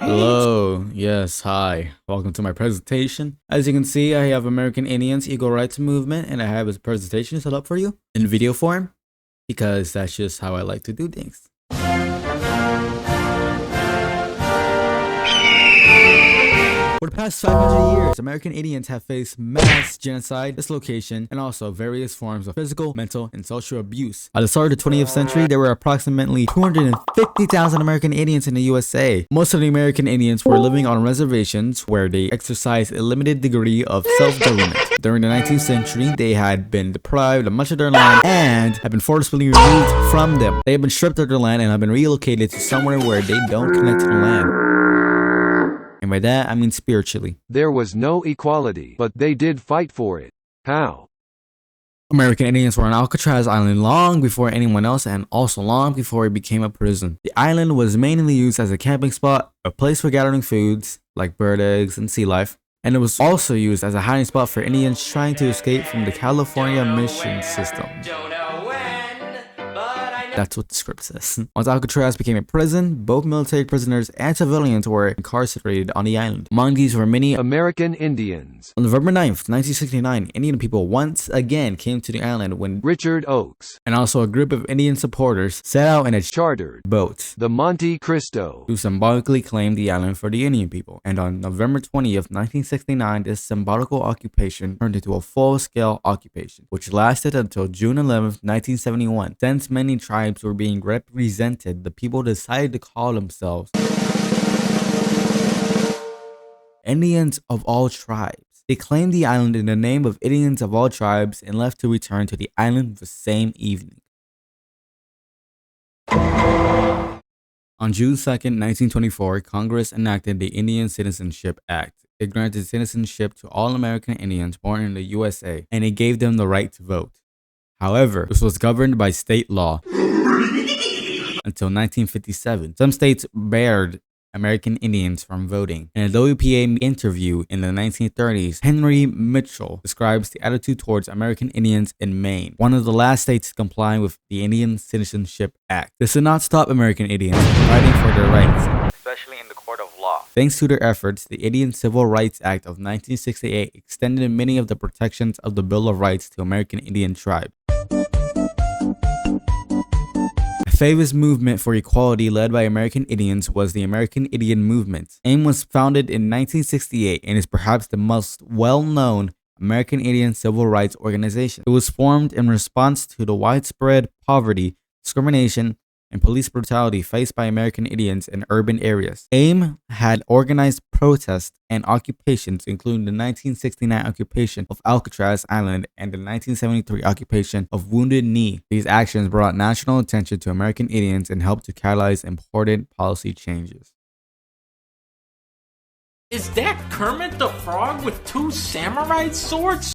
Hello, yes, hi. Welcome to my presentation. As you can see, I have American Indians Equal Rights Movement, and I have a presentation set up for you in video form because that's just how I like to do things. For the past 500 years, American Indians have faced mass genocide, dislocation, and also various forms of physical, mental, and social abuse. At the start of the 20th century, there were approximately 250,000 American Indians in the USA. Most of the American Indians were living on reservations where they exercised a limited degree of self-government. During the 19th century, they had been deprived of much of their land and had been forcibly removed from them. They have been stripped of their land and have been relocated to somewhere where they don't connect to the land. And by that, I mean spiritually. There was no equality, but they did fight for it. How? American Indians were on Alcatraz Island long before anyone else and also long before it became a prison. The island was mainly used as a camping spot, a place for gathering foods like bird eggs and sea life, and it was also used as a hiding spot for Indians trying to escape from the California mission system. That's what the script says. Once Alcatraz became a prison, both military prisoners and civilians were incarcerated on the island. Among these were many American Indians. On November 9th, 1969, Indian people once again came to the island when Richard Oakes and also a group of Indian supporters set out in a chartered boat, the Monte Cristo, to symbolically claim the island for the Indian people. And on November 20th, 1969, this symbolical occupation turned into a full-scale occupation, which lasted until June 11th, 1971. Since many tribes were being represented, the people decided to call themselves Indians of all tribes. They claimed the island in the name of Indians of all tribes and left to return to the island the same evening. On June 2nd, 1924, Congress enacted the Indian Citizenship Act. It granted citizenship to all American Indians born in the USA, and it gave them the right to vote. However, this was governed by state law until 1957. Some states barred American Indians from voting. In a WPA interview in the 1930s, Henry Mitchell describes the attitude towards American Indians in Maine, one of the last states complying with the Indian Citizenship Act. This did not stop American Indians from fighting for their rights, especially in the court of law. Thanks to their efforts, the Indian Civil Rights Act of 1968 extended many of the protections of the Bill of Rights to American Indian tribes. A famous movement for equality led by American Indians was the American Indian Movement. AIM was founded in 1968 and is perhaps the most well-known American Indian civil rights organization. It was formed in response to the widespread poverty, discrimination, and police brutality faced by American Indians in urban areas. AIM had organized protests and occupations, including the 1969 occupation of Alcatraz Island and the 1973 occupation of Wounded Knee. These actions brought national attention to American Indians and helped to catalyze important policy changes. Is that Kermit the Frog with two samurai swords?